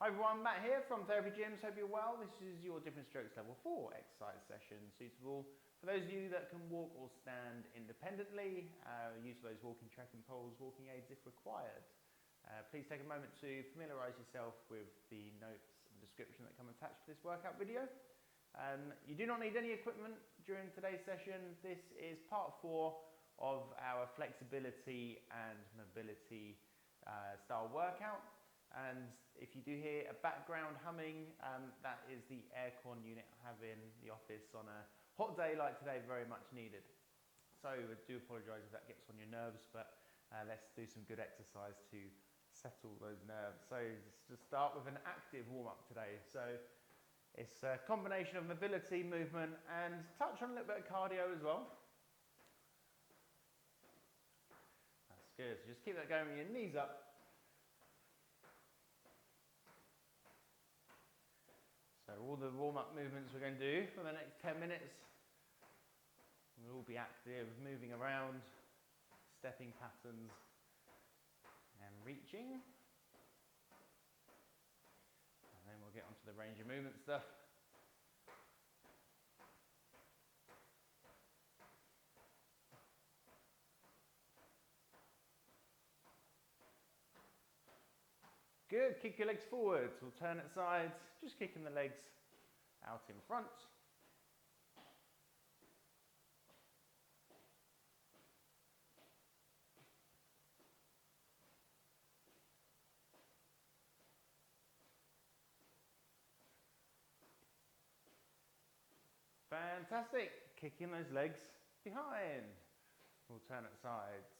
Hi everyone, Matt here from Therapy Gyms. Hope you're well. This is your Different Strokes Level 4 exercise session, suitable for those of you that can walk or stand independently. Use those walking trekking poles, walking aids if required. Please take a moment to familiarise yourself with the notes and description that come attached to this workout video. You do not need any equipment during today's session. This is part 4 of our flexibility and mobility style workout. And if you do hear a background humming, that is the aircon unit I have in the office on a hot day like today, very much needed. So I do apologise if that gets on your nerves, but let's do some good exercise to settle those nerves. So just to start with an active warm-up today. So it's a combination of mobility, movement, and touch on a little bit of cardio as well. That's good. So just keep that going with your knees up. So all the warm-up movements we're going to do for the next 10 minutes will all be active, moving around, stepping patterns and reaching. And then we'll get onto the range of movement stuff. Good, kick your legs forwards, alternate sides, just kicking the legs out in front. Fantastic, kicking those legs behind, alternate sides.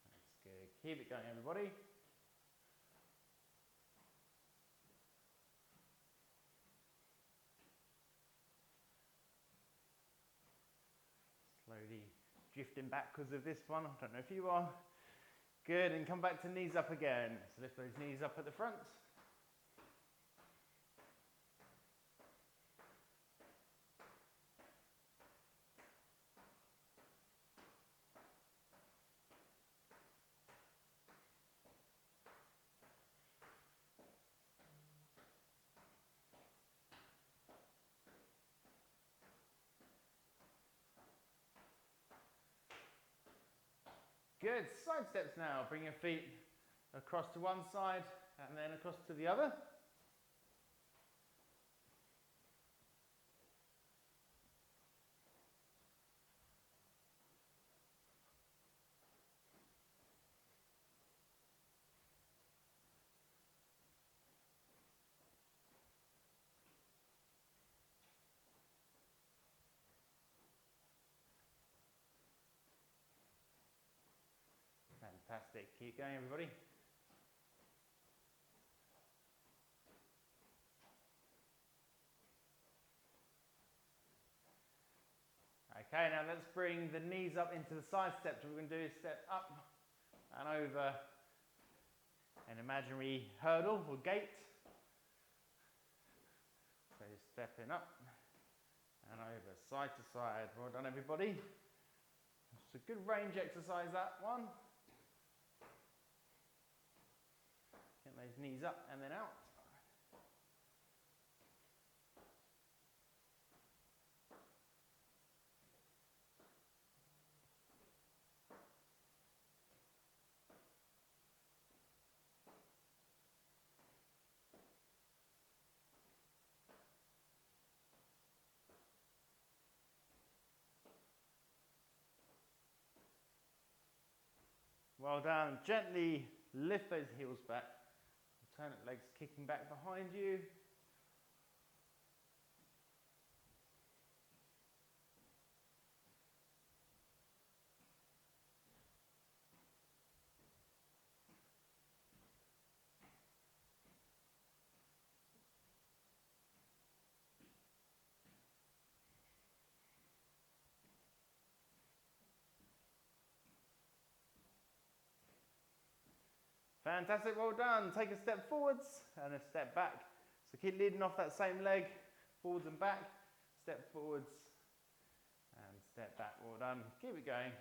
That's good, keep it going everybody. Slowly drifting backwards with this one, I don't know if you are. Good, and come back to knees up again. So lift those knees up at the front. Good, side steps now. Bring your feet across to one side and then across to the other. Fantastic, keep going everybody. Okay, now let's bring the knees up into the side steps. What we're going to do is step up and over an imaginary hurdle or gate. So just stepping up and over, side to side. Well done everybody. It's a good range exercise, that one. Get those knees up and then out. Well done. Gently lift those heels back. Alternate legs kicking back behind you. Fantastic, well done. Take a step forwards and a step back. So keep leading off that same leg, forwards and back, step forwards and step back. Well done. Keep it going.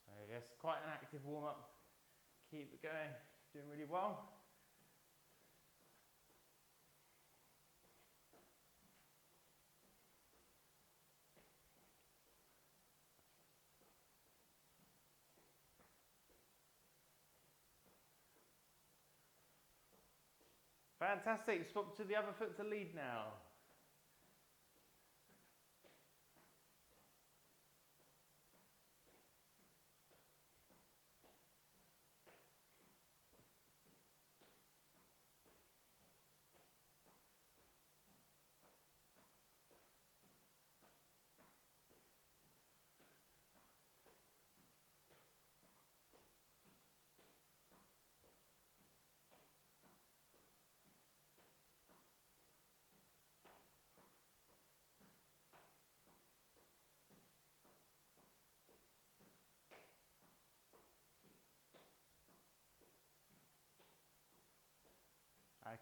So yes, quite an active warm-up. Keep it going, doing really well. Fantastic, swap to the other foot to lead now.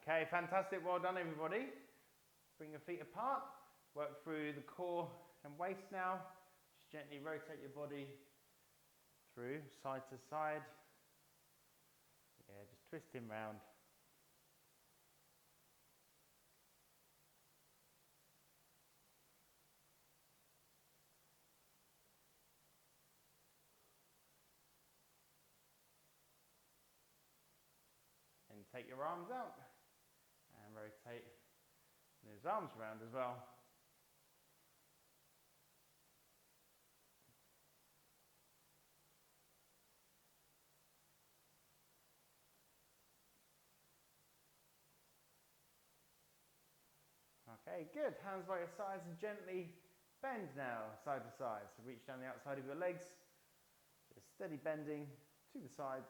Okay, fantastic, well done everybody. Bring your feet apart, work through the core and waist now. Just gently rotate your body through, side to side. Yeah, just twisting round. And take your arms out and rotate those arms around as well. Okay, good. Hands by your sides and gently bend now, side to side. So reach down the outside of your legs. Just steady bending to the sides.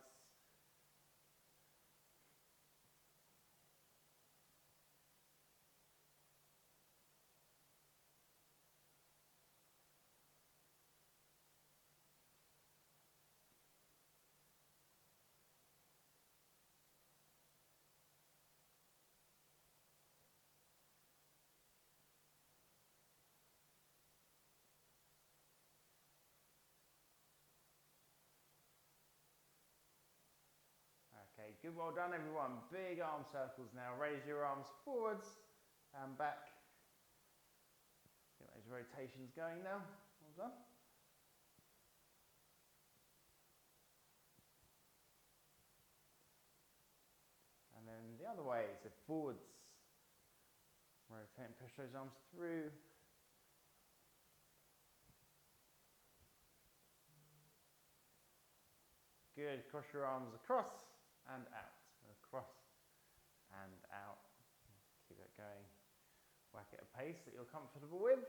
Okay, good, well done everyone. Big arm circles now. Raise your arms forwards and back. Get those rotations going now. Well done. And then the other way, so forwards. Rotate and push those arms through. Good, cross your arms across and out, across and out. Keep it going. Whack at a pace that you're comfortable with.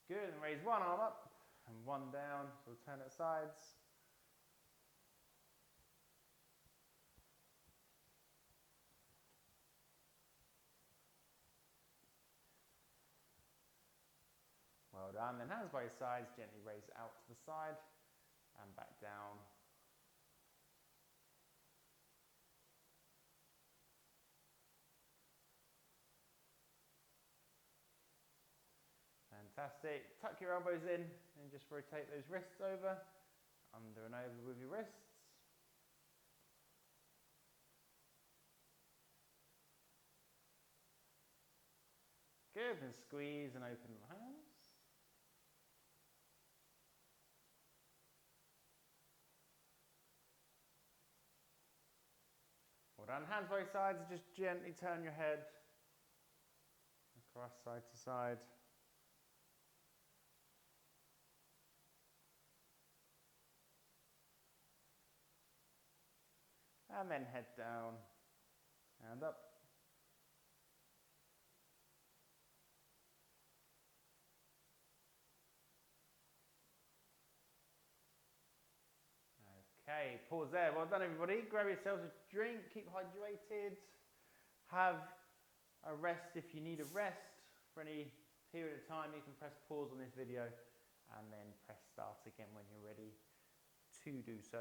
Good, and raise one arm up and one down, so alternate sides. Well done, then hands by your sides, gently raise out to the side and back down. Fantastic. Tuck your elbows in and just rotate those wrists over, under and over with your wrists. Good, and squeeze and open the hands. Well done, hands by your sides, just gently turn your head across side to side. And then head down and up. Okay, pause there. Well done everybody. Grab yourselves a drink, keep hydrated. Have a rest. If you need a rest for any period of time, you can press pause on this video and then press start again when you're ready to do so.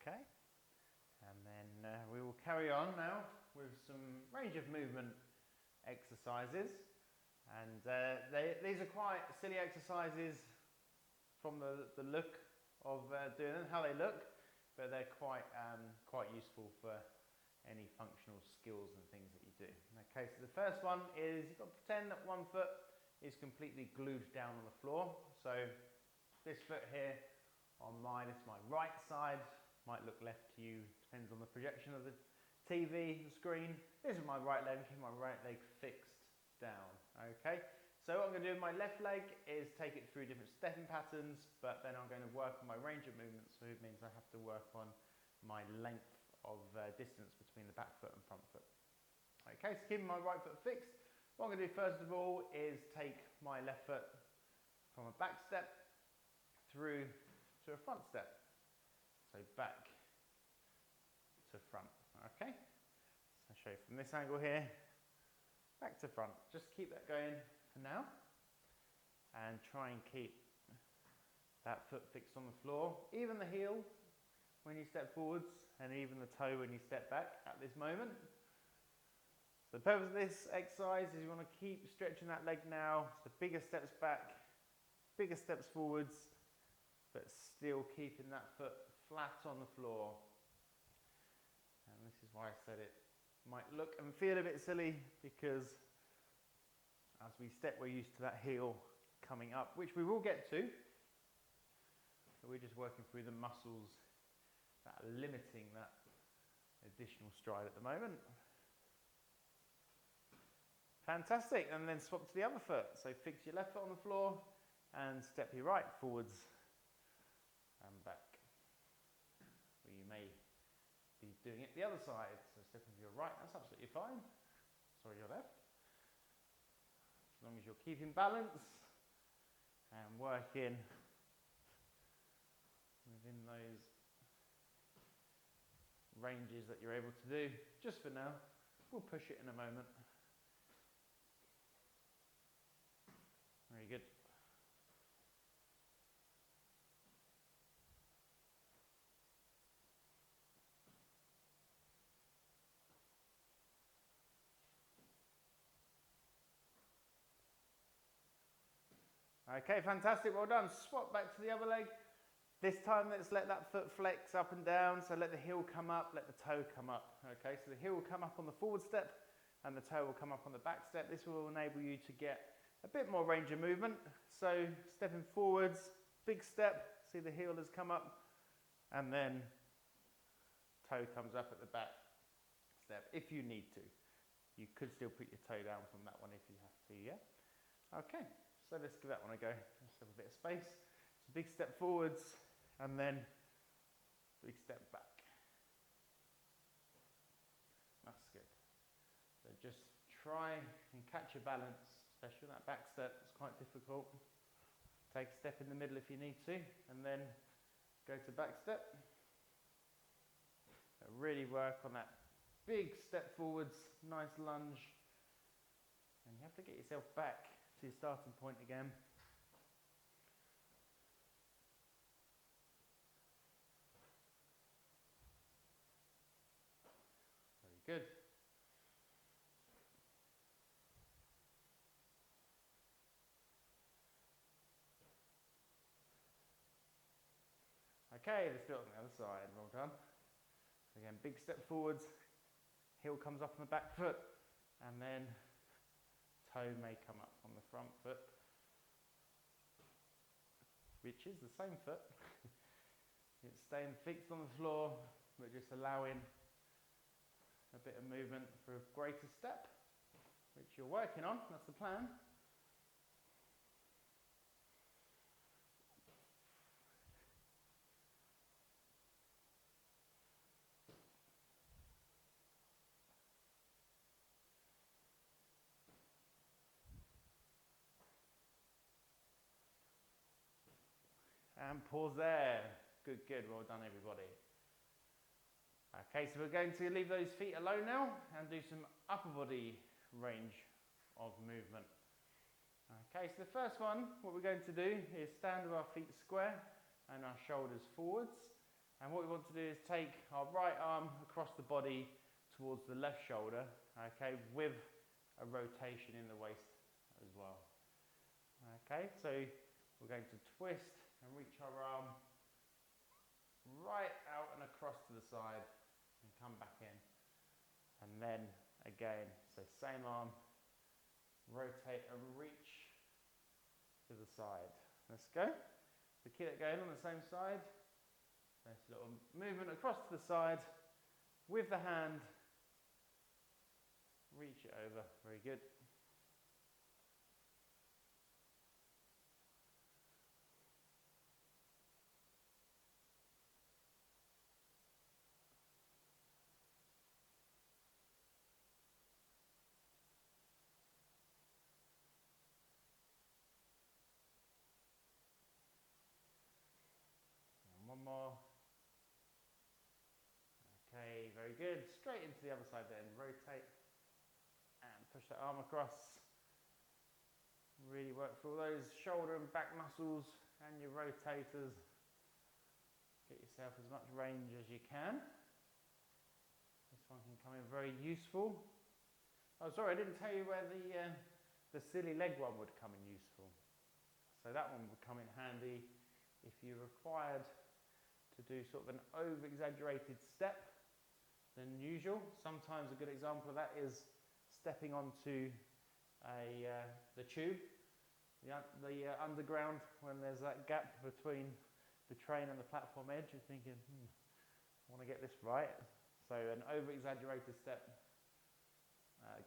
Okay, and then we will carry on now with some range of movement exercises, and these are quite silly exercises from the look of doing them, how they look, but they're quite useful for any functional skills and things that you do. Okay, so the first one is you've got to pretend that one foot is completely glued down on the floor. So this foot here on mine, it's my right side. Might look left to you, depends on the projection of the TV, the screen. This is my right leg, keep my right leg fixed down, okay? So what I'm gonna do with my left leg is take it through different stepping patterns, but then I'm gonna work on my range of movement, so it means I have to work on my length of distance between the back foot and front foot. Okay, so keeping my right foot fixed, what I'm gonna do first of all is take my left foot from a back step through to a front step. So back to front, okay? So I'll show you from this angle here, back to front. Just keep that going for now and try and keep that foot fixed on the floor. Even the heel when you step forwards and even the toe when you step back at this moment. So the purpose of this exercise is you want to keep stretching that leg now. So bigger steps back, bigger steps forwards, but still keeping that foot flat on the floor. And this is why I said it might look and feel a bit silly, because as we step we're used to that heel coming up, which we will get to, but we're just working through the muscles that are limiting that additional stride at the moment. Fantastic, and then swap to the other foot. So fix your left foot on the floor and step your right forwards and back. You may be doing it the other side, so stepping to your right, that's absolutely fine. Sorry, your left. As long as you're keeping balance and working within those ranges that you're able to do. Just for now, we'll push it in a moment. Very good. Okay, fantastic, well done. Swap back to the other leg. This time let's let that foot flex up and down, so let the heel come up, let the toe come up. Okay, so the heel will come up on the forward step and the toe will come up on the back step. This will enable you to get a bit more range of movement. So stepping forwards, big step, see the heel has come up, and then toe comes up at the back step if you need to. You could still put your toe down from that one if you have to, yeah? Okay. So let's give that one a go. Let's have a bit of space. So big step forwards and then big step back. That's good. So just try and catch your balance, especially that back step. It's quite difficult. Take a step in the middle if you need to, and then go to back step. So really work on that big step forwards, nice lunge. And you have to get yourself back to your starting point again. Very good. Okay, let's do it on the other side. Well done. So again, big step forwards, heel comes up on the back foot, and then toe may come up on the front foot, which is the same foot. It's staying fixed on the floor, but just allowing a bit of movement for a greater step, which you're working on. That's the plan. And pause there. Good, good. Well done, everybody. Okay, so we're going to leave those feet alone now and do some upper body range of movement. Okay, so the first one, what we're going to do is stand with our feet square and our shoulders forwards. And what we want to do is take our right arm across the body towards the left shoulder, okay, with a rotation in the waist as well. Okay, so we're going to twist and reach our arm right out and across to the side and come back in. And then again, so same arm, rotate and reach to the side. Let's go. So keep it going on the same side. Nice little movement across to the side with the hand. Reach it over. Very good. And one more. Okay, very good. Straight into the other side then. Rotate and push that arm across. Really work for all those shoulder and back muscles and your rotators. Get yourself as much range as you can. This one can come in very useful. Oh, sorry, I didn't tell you where the silly leg one would come in useful. So that one would come in handy if you're required to do sort of an over-exaggerated step than usual. Sometimes a good example of that is stepping onto the tube, the underground, when there's that gap between the train and the platform edge. You're thinking, I want to get this right. So an over-exaggerated step.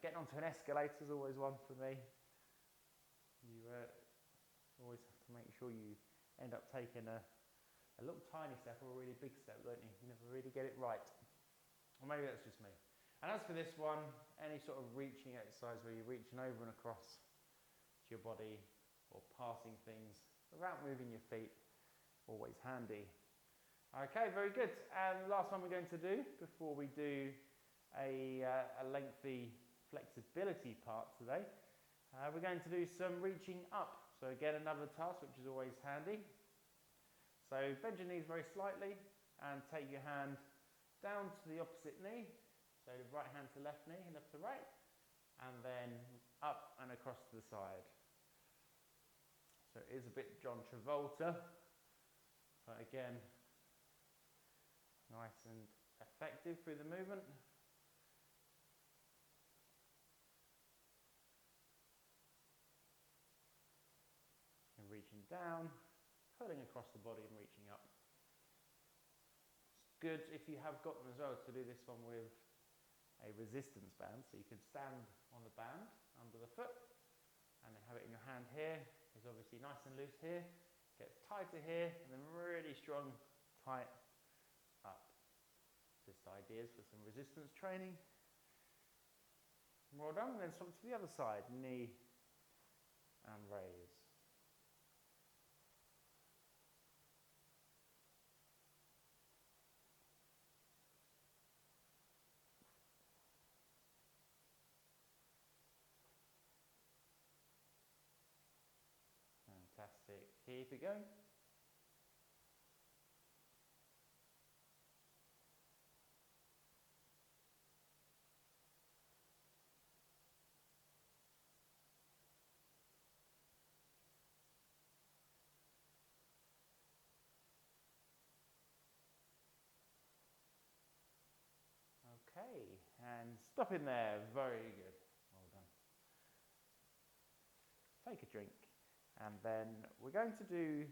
Getting onto an escalator is always one for me. You always have to make sure you end up taking a little tiny step or a really big step, don't you? You never really get it right. Or maybe that's just me. And as for this one, any sort of reaching exercise where you're reaching over and across to your body or passing things without moving your feet, always handy. Okay, very good. And the last one we're going to do before we do a lengthy flexibility part today, we're going to do some reaching up. So again, another task which is always handy. So bend your knees very slightly and take your hand down to the opposite knee. So right hand to left knee, left to right, and then up and across to the side. So it is a bit John Travolta, but again, nice and effective through the movement. And reaching down, pulling across the body and reaching up. It's good if you have got them as well to do this one with a resistance band, so you can stand on the band under the foot and then have it in your hand here. It's obviously nice and loose here, gets tighter here, and then really strong, tight up. Just ideas for some resistance training. Well done, and then swap to the other side, knee and raise. Fantastic. Keep it going. Okay, and stop in there. Very good. Well done. Take a drink. And then we're going to do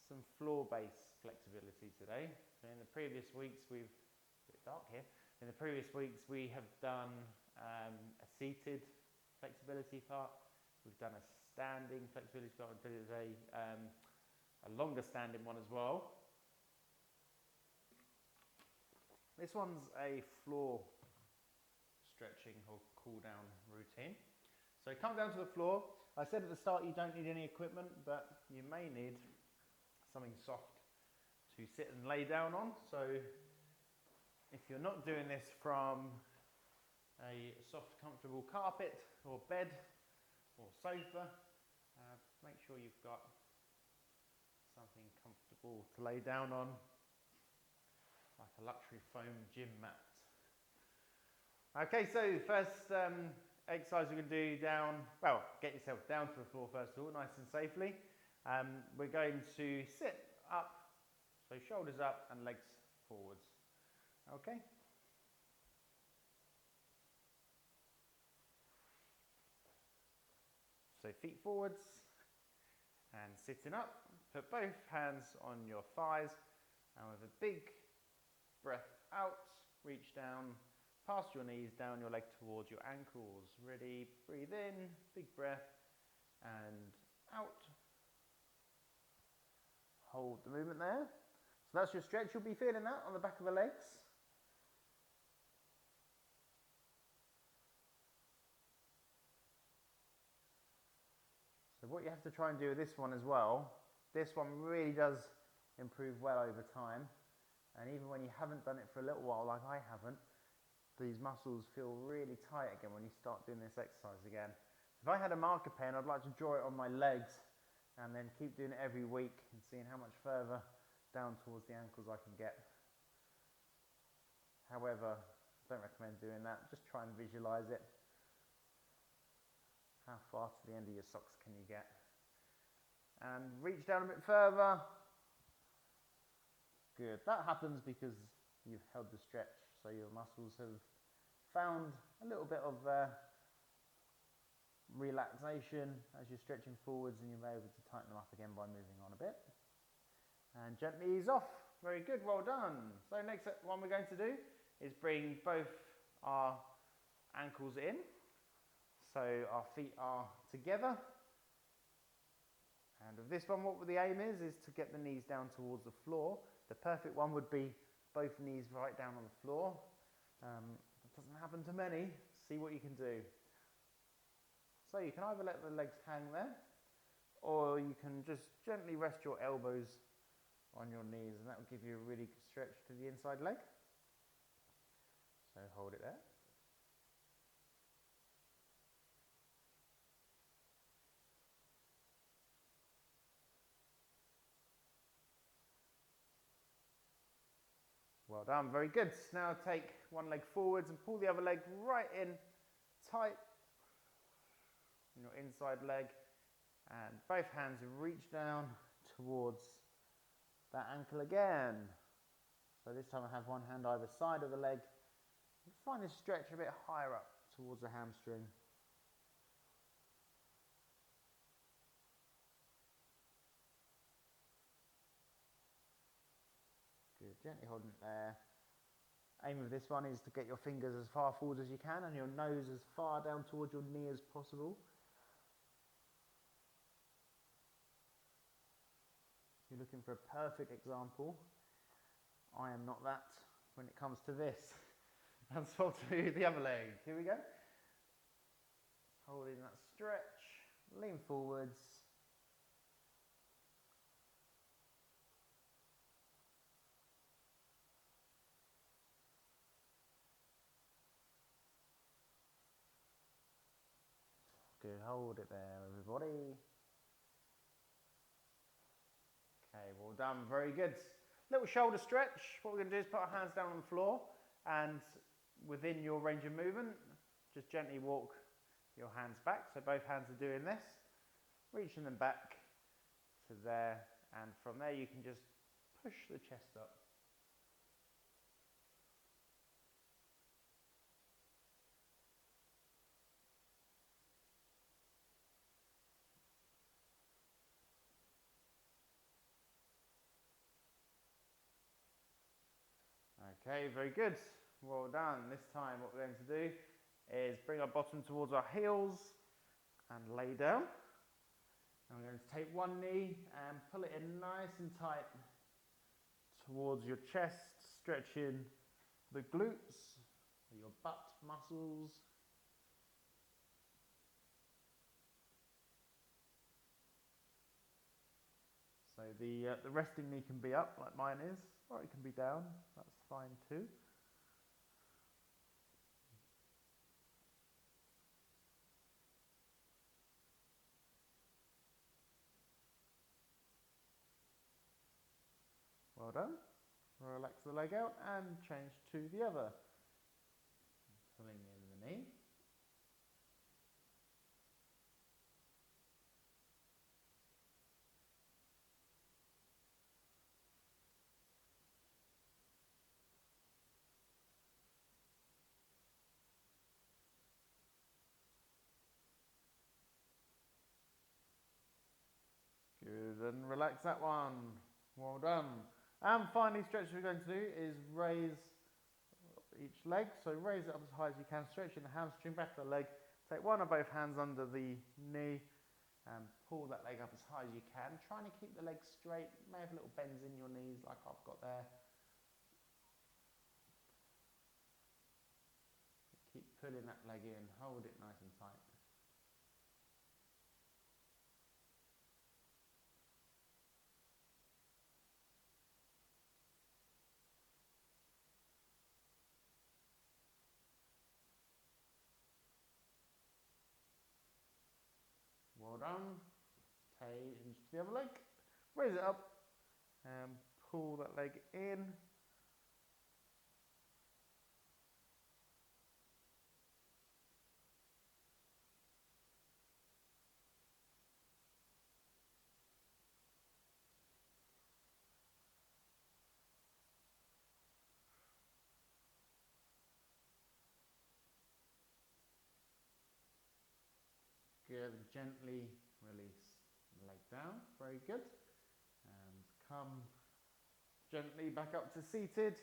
some floor-based flexibility today. So in the previous weeks, it's a bit dark here. In the previous weeks, we have done a seated flexibility part. We've done a standing flexibility part. There's a longer standing one as well. This one's a floor stretching or cool down routine. So come down to the floor. I said at the start you don't need any equipment, but you may need something soft to sit and lay down on. So if you're not doing this from a soft, comfortable carpet or bed or sofa, make sure you've got something comfortable to lay down on, like a luxury foam gym mat. Okay, so first exercise we're going to do get yourself down to the floor first of all, nice and safely. We're going to sit up, so shoulders up and legs forwards. Okay. So feet forwards and sitting up, put both hands on your thighs and with a big breath out, reach down past your knees, down your leg towards your ankles. Ready, breathe in, big breath and out. Hold the movement there. So that's your stretch, you'll be feeling that on the back of the legs. So what you have to try and do with this one as well, this one really does improve well over time. And even when you haven't done it for a little while, like I haven't, these muscles feel really tight again when you start doing this exercise again. If I had a marker pen, I'd like to draw it on my legs and then keep doing it every week and seeing how much further down towards the ankles I can get. However, I don't recommend doing that. Just try and visualize it. How far to the end of your socks can you get? And reach down a bit further. Good. That happens because you've held the stretch, so your muscles have found a little bit of relaxation as you're stretching forwards, and you're able to tighten them up again by moving on a bit. And gently ease off. Very good, well done. So next one we're going to do is bring both our ankles in. So our feet are together. And with this one, what the aim is to get the knees down towards the floor. The perfect one would be both knees right down on the floor. That doesn't happen to many. See what you can do. So you can either let the legs hang there, or you can just gently rest your elbows on your knees, and that will give you a really good stretch to the inside leg. So hold it there. Well done, very good. Now take one leg forwards and pull the other leg right in tight on your inside leg, and both hands reach down towards that ankle again. So this time I have one hand either side of the leg. Find this stretch a bit higher up towards the hamstring. Good, gently holding it there. Aim of this one is to get your fingers as far forward as you can and your nose as far down towards your knee as possible. You're looking for a perfect example. I am not that when it comes to this. And swap to the other leg. Here we go. Holding that stretch, lean forwards. Good, hold it there, everybody. Okay, well done, very good. Little shoulder stretch. What we're going to do is put our hands down on the floor, and within your range of movement, just gently walk your hands back. So both hands are doing this, reaching them back to there, and from there you can just push the chest up. Okay, very good. Well done. This time what we're going to do is bring our bottom towards our heels and lay down. And we're going to take one knee and pull it in nice and tight towards your chest, stretching the glutes, your butt muscles. So So the resting knee can be up like mine is, or it can be down, that's fine too. Well done. Relax the leg out and change to the other. Pulling in the knee. Good, and relax that one. Well done. And finally, stretch we're going to do is raise each leg. So raise it up as high as you can, stretching the hamstring, back of the leg. Take one or both hands under the knee and pull that leg up as high as you can. Trying to keep the leg straight. You may have little bends in your knees like I've got there. Keep pulling that leg in, hold it nice and tight. Well done. Change to the other leg. Raise it up and pull that leg in. Good. Gently release the leg down. Very good. And come gently back up to seated.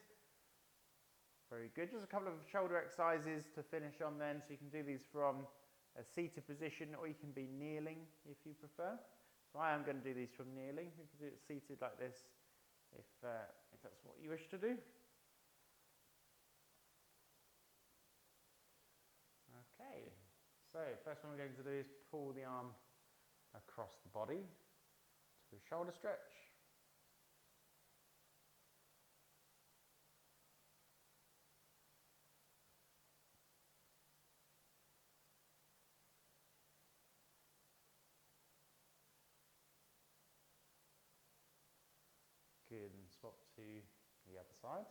Very good. Just a couple of shoulder exercises to finish on then. So you can do these from a seated position, or you can be kneeling if you prefer. So I am going to do these from kneeling. You can do it seated like this if that's what you wish to do. Okay. So first one we're going to do is pull the arm across the body to a shoulder stretch. Good, and swap to the other side.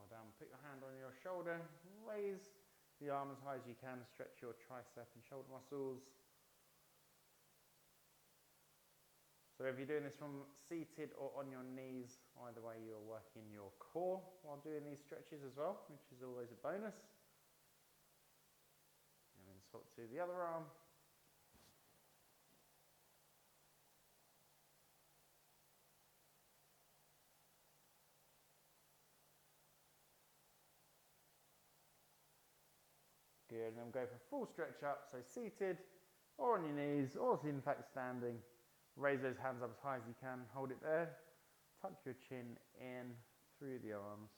Down, put your hand on your shoulder, raise the arm as high as you can, stretch your tricep and shoulder muscles. So if you're doing this from seated or on your knees, either way you're working your core while doing these stretches as well, which is always a bonus. And then swap to the other arm. Good, and then we'll go for full stretch up, so seated or on your knees, or in fact standing. Raise those hands up as high as you can, hold it there, tuck your chin in through the arms.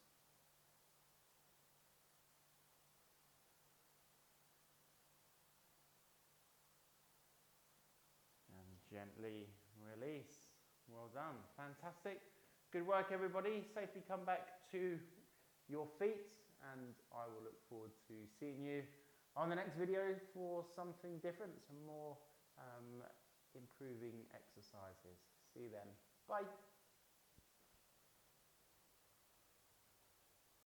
And gently release. Well done, fantastic. Good work everybody, safely come back to your feet, and I will look forward to seeing you on the next video for something different, some more improving exercises. See you then. Bye.